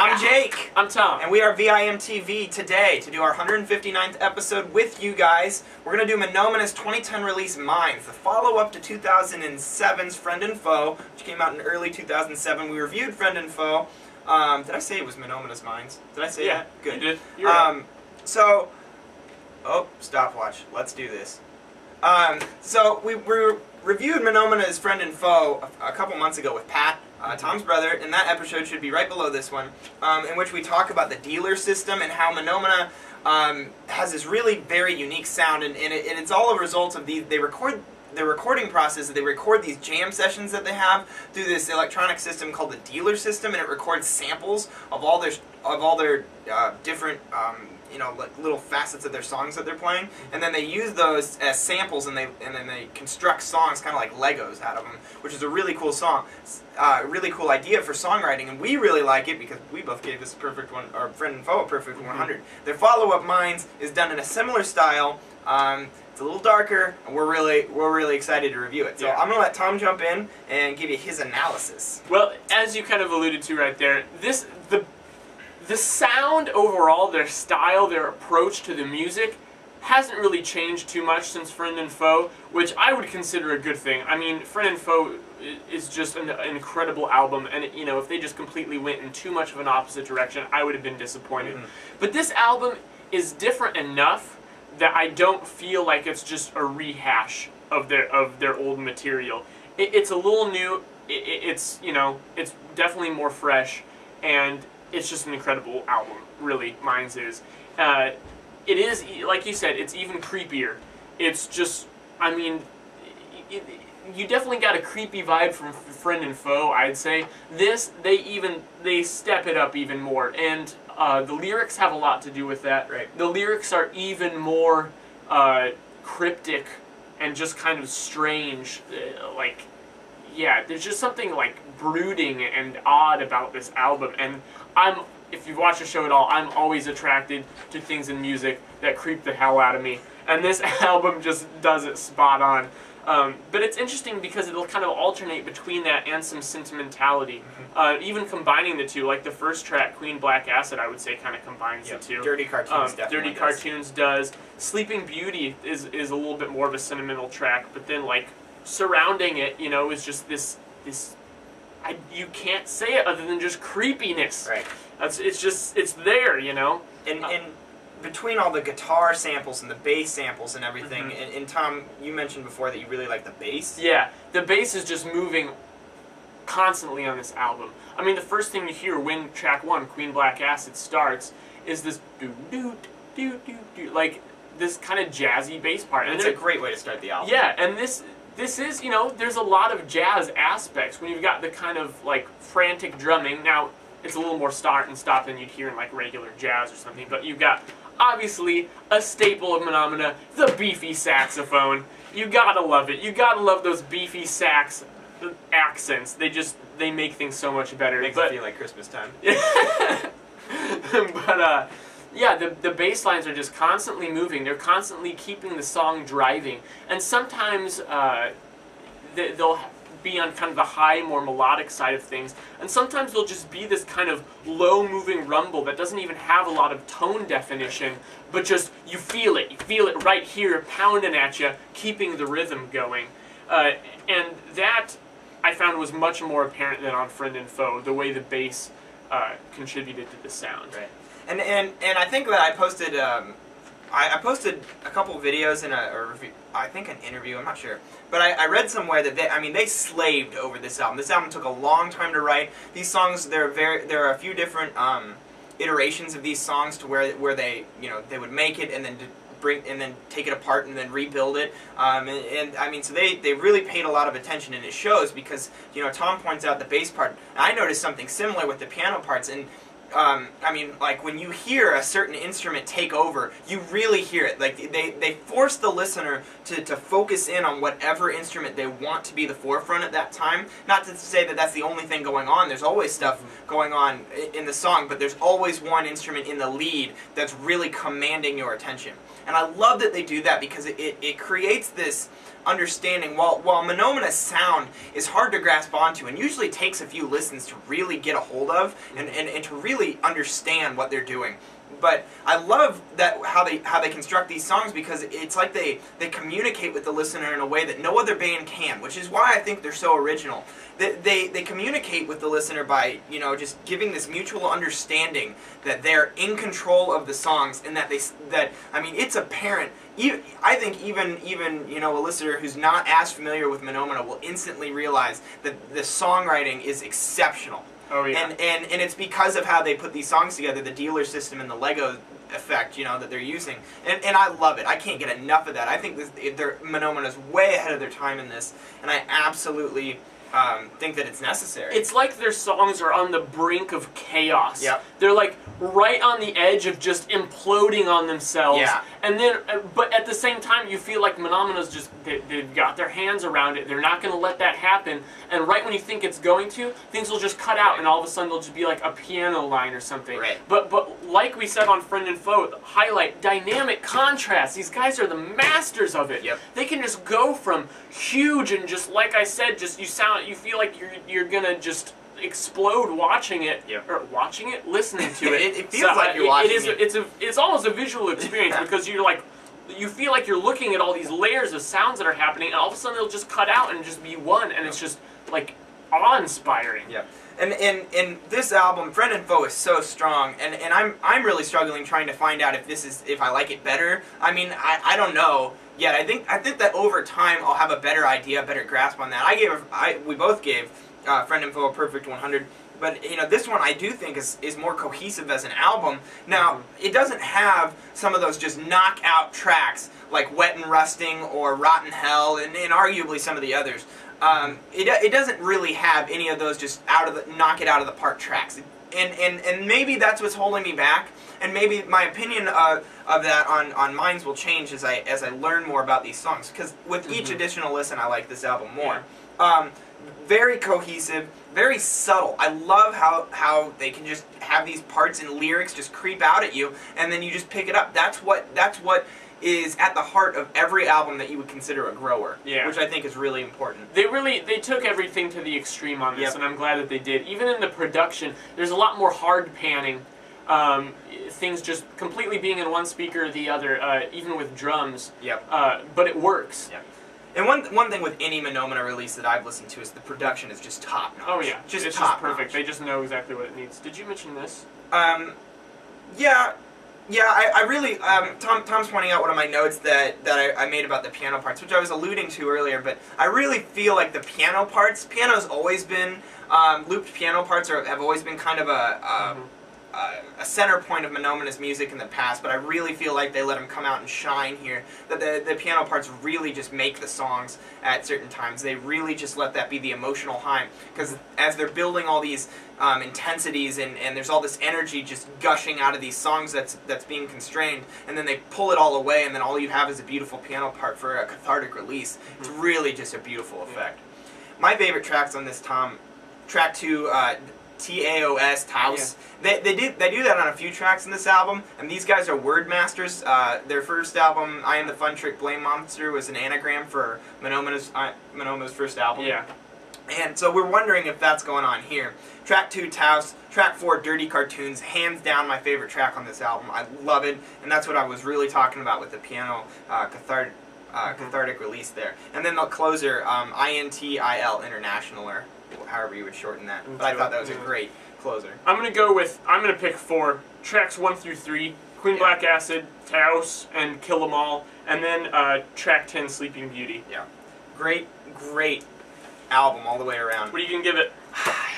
I'm Jake. I'm Tom. And we are VIMTV today to do our 159th episode with you guys. We're going to do Menomena's 2010 release Minds, the follow-up to 2007's Friend and Foe, which came out in early 2007. We reviewed Friend and Foe. Did I say it was Menomena's Minds? Did I say that? Good. You did. You're right. Stopwatch. Let's do this. So we reviewed Menomena's Friend and Foe a couple months ago with Pat, Tom's brother, and that episode should be right below this one, in which we talk about the dealer system and how Menomena has this really very unique sound, and it's all a result of their recording process. They record these jam sessions that they have through this electronic system called the dealer system, and it records samples of all their different like little facets of their songs that they're playing, and then they use those as samples, and then they construct songs kind of like Legos out of them, which is a really cool song, really cool idea for songwriting, and we really like it because we both gave this perfect one, or Friend and Foe, a perfect 100. Their follow-up Minds is done in a similar style. It's a little darker, and we're really excited to review it. So I'm gonna let Tom jump in and give you his analysis. Well, as you kind of alluded to right there, the sound overall, their style, their approach to the music hasn't really changed too much since Friend and Foe, which I would consider a good thing. I mean, Friend and Foe is just an incredible album, and if they just completely went in too much of an opposite direction, I would have been disappointed. But this album is different enough that I don't feel like it's just a rehash of their old material. It's a little new. It's definitely more fresh, and it's just an incredible album, really, Minds is. It is, like you said, it's even creepier. It's just, I mean, you definitely got a creepy vibe from Friend and Foe, I'd say. This, they step it up even more, and the lyrics have a lot to do with that. Right. The lyrics are even more cryptic and just kind of strange, there's just something like brooding and odd about this album, and if you've watched the show at all, I'm always attracted to things in music that creep the hell out of me, and this album just does it spot on. But it's interesting because it'll kind of alternate between that and some sentimentality, even combining the two. Like the first track, Queen Black Acid, I would say kind of combines the two. Dirty Cartoons definitely Cartoons does. Sleeping Beauty is a little bit more of a sentimental track, but then like surrounding it, is just this you can't say it other than just creepiness. Right. It's there, And between all the guitar samples and the bass samples and everything, and Tom, you mentioned before that you really like the bass. Yeah, the bass is just moving constantly on this album. I mean, the first thing you hear when track 1, Queen Black Acid, starts is this doo-doo-doo-doo-doo, like this kind of jazzy bass part. And it's a great way to start the album. Yeah, and this is, there's a lot of jazz aspects when you've got the kind of like frantic drumming. Now, it's a little more start and stop than you'd hear in like regular jazz or something, but you've got obviously a staple of Menomena, the beefy saxophone. You gotta love it. You gotta love those beefy sax accents. They make things so much better. Makes it feel like Christmas time. But the bass lines are just constantly moving. They're constantly keeping the song driving. And sometimes they'll be on kind of the high, more melodic side of things. And sometimes they'll just be this kind of low-moving rumble that doesn't even have a lot of tone definition, but just you feel it. You feel it right here, pounding at you, keeping the rhythm going. And that, I found, was much more apparent than on Friend and Foe, the way the bass contributed to the sound. Right. And I think that I posted I posted a couple of videos in a review, I think an interview, I'm not sure, but I read somewhere that they slaved over this album. This album took a long time to write. These songs, there are a few different iterations of these songs to where they they would make it and then take it apart and then rebuild it. And I mean, so they really paid a lot of attention, and it shows because Tom points out the bass part. I noticed something similar with the piano parts, and I mean, like when you hear a certain instrument take over, you really hear it. Like they force the listener to focus in on whatever instrument they want to be the forefront at that time. Not to say that that's the only thing going on. There's always stuff going on in the song, but there's always one instrument in the lead that's really commanding your attention. And I love that they do that because it creates this understanding. While Menomena's sound is hard to grasp onto and usually takes a few listens to really get a hold of and to really really understand what they're doing. But I love that how they construct these songs, because it's like they communicate with the listener in a way that no other band can, which is why I think they're so original. They communicate with the listener by, you know, just giving this mutual understanding that they're in control of the songs, and that I mean, it's apparent. I think even you know, a listener who's not as familiar with Menomena will instantly realize that the songwriting is exceptional. Oh yeah. And it's because of how they put these songs together, the dealer system and the Lego effect, you know, that they're using. And I love it. I can't get enough of that. I think Menomena's way ahead of their time in this, and I absolutely think that it's necessary. It's like their songs are on the brink of chaos. Yep. They're like right on the edge of just imploding on themselves. Yeah. And then, but at the same time, you feel like Menomena's just, they've got their hands around it. They're not going to let that happen. And right when you think it's going to, things will just cut out, and all of a sudden there'll just be like a piano line or something. Right. But like we said on Friend and Foe, highlight dynamic contrast. These guys are the masters of it. Yep. They can just go from huge and just, like I said, just you feel like you're gonna just explode watching it, Yep. or watching it, listening to it. It feels like you're watching it. It's almost a visual experience because you're like, you feel like you're looking at all these layers of sounds that are happening, and all of a sudden they'll just cut out and just be one, and it's just like awe-inspiring. Yeah. And this album, Friend and Foe, is so strong, and I'm really struggling trying to find out if I like it better. I mean, I don't know yet. I think that over time I'll have a better idea, a better grasp on that. We both gave Friend and Foe a perfect 100. But you know, this one I do think is more cohesive as an album. Now, it doesn't have some of those just knockout tracks like Wet and Rusting or Rotten Hell, and arguably some of the others. It doesn't really have any of those just knock it out of the park tracks. And maybe that's what's holding me back. And maybe my opinion of that on Minds will change as I learn more about these songs. Because with each additional listen, I like this album more. Very cohesive, very subtle. I love how they can just have these parts and lyrics just creep out at you, and then you just pick it up. That's what is at the heart of every album that you would consider a grower. Yeah. Which I think is really important. They took everything to the extreme on this, Yep. and I'm glad that they did. Even in the production, there's a lot more hard panning. Things just completely being in one speaker or the other, even with drums. Yep. But it works. Yep. And one thing with any Menomena release that I've listened to is the production is just top notch. Oh yeah, just it's top just perfect. notch. They just know exactly what it needs. Did you mention this? Yeah. I really Tom's pointing out one of my notes that I made about the piano parts, which I was alluding to earlier. But I really feel like the piano's always been looped piano parts have always been kind of a center point of Menomena's music in the past, but I really feel like they let them come out and shine here. That the piano parts really just make the songs at certain times. They really just let that be the emotional high, because as they're building all these intensities and there's all this energy just gushing out of these songs that's being constrained, and then they pull it all away, and then all you have is a beautiful piano part for a cathartic release. It's really just a beautiful effect. My favorite tracks on this, Tom, track 2, TAOS, Taos. Yeah. They do that on a few tracks in this album, and these guys are word masters. Their first album, I Am the Fun Trick Blame Monster, was an anagram for Menomena's first album. Yeah. And so we're wondering if that's going on here. Track 2, Taos. Track 4, Dirty Cartoons. Hands down my favorite track on this album. I love it, and that's what I was really talking about with the piano cathartic release there. And then the closer, INTIL, International, or however you would shorten that. But I thought that was a great closer. I'm gonna pick 4 tracks, 1 through 3. Queen Black Acid, Taos, and Kill 'Em All, and then track 10, Sleeping Beauty. Yeah, great album all the way around. What are you gonna give it?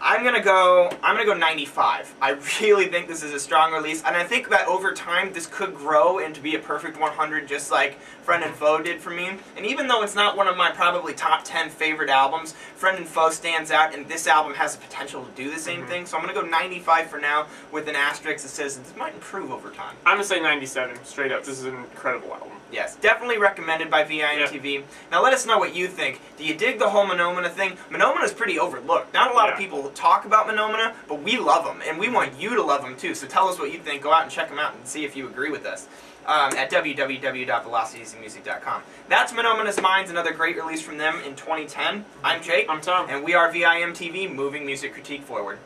I'm gonna go 95. I really think this is a strong release, and I think that over time this could grow into be a perfect 100, just like Friend and Foe did for me. And even though it's not one of my probably top 10 favorite albums, Friend and Foe stands out, and this album has the potential to do the same thing. So I'm gonna go 95 for now, with an asterisk that says this might improve over time. I'm gonna say 97, straight up. This is an incredible album. Yes, definitely recommended by VIMTV. Yep. Now let us know what you think. Do you dig the whole Menomena thing? Menomena is pretty overlooked. Not a lot of people talk about Menomena, but we love them, and we want you to love them too. So tell us what you think. Go out and check them out and see if you agree with us at www.velocitiesmusic.com. That's Menomena's Minds, another great release from them in 2010. I'm Jake. I'm Tom. And we are VIMTV, moving music critique forward.